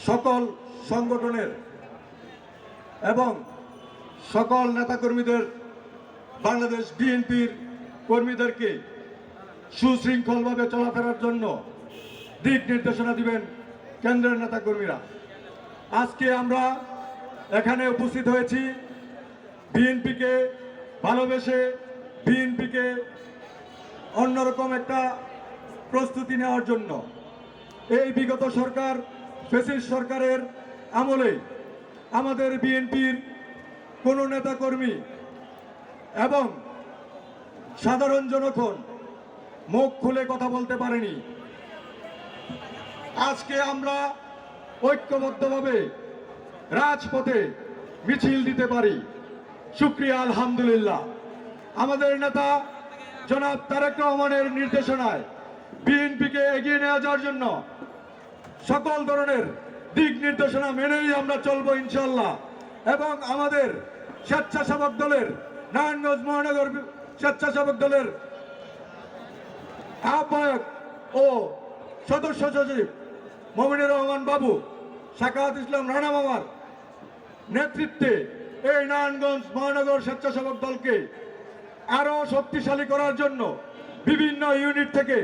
সকল সংগঠনের এবং সকল নেতাকর্মীদের, বাংলাদেশ বিএনপির কর্মীদেরকে সুশৃঙ্খলভাবে চলাফেরার জন্য দিক নির্দেশনা দিবেন কেন্দ্রের নেতাকর্মীরা। আজকে আমরা এখানে উপস্থিত হয়েছি বিএনপিকে ভালোবেসে, বিএনপিকে অন্যরকম একটা প্রস্তুতি নেওয়ার জন্য। এই বিগত সরকার, ফ্যাসিস্ট সরকারের আমলে আমাদের বিএনপির কোনো নেতাকর্মী এবং সাধারণ জনগণ মুখ খুলে কথা বলতে পারেনি। আজকে আমরা ঐক্যবদ্ধভাবে রাজপথে মিছিল দিতে পারি, শুকরিয়া আলহামদুলিল্লাহ। আমাদের নেতা জনাব তারেক রহমানের নির্দেশনায় বিএনপিকে এগিয়ে নিয়ে যাওয়ার জন্য সকল ধরনের দিক নির্দেশনা মেনেই আমরা চলবো ইনশাল্লাহ। এবং আমাদের স্বেচ্ছাসেবক দলের, নারায়ণগঞ্জ মহানগর স্বেচ্ছাসেবক দলের আহ্বায়ক ও সদস্য সচিব মমিনুর রহমান বাবু, সাখাওয়াত ইসলাম রানা মামার নেতৃত্বে এই নারায়ণগঞ্জ মহানগর স্বেচ্ছাসেবক দলকে আরো শক্তিশালী করার জন্য বিভিন্ন ইউনিট থেকে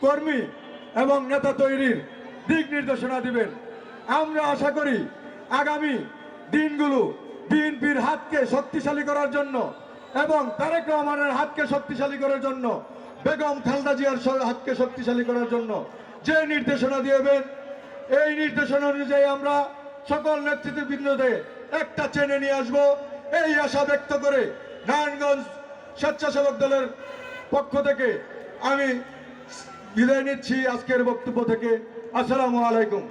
কর্মী এবং নেতা তৈরির দিক নির্দেশনা দিবেন। আমরা আশা করি আগামী দিনগুলো বিএনপির হাতকে শক্তিশালী করার জন্য এবং তারেক রহমানের হাতকে শক্তিশালী করার জন্য, বেগম খালেদা জিয়ার হাতকে শক্তিশালী করার জন্য যে নির্দেশনা দিবেন, এই নির্দেশনা অনুযায়ী আমরা সকল নেতৃত্ববৃন্দকে একটা চেনে নিয়ে আসবো, এই আশা ব্যক্ত করে নারায়ণগঞ্জ স্বেচ্ছাসেবক দলের পক্ষ থেকে আমি বিদায় নিচ্ছি আজকের বক্তব্য থেকে। আসসালামু আলাইকুম।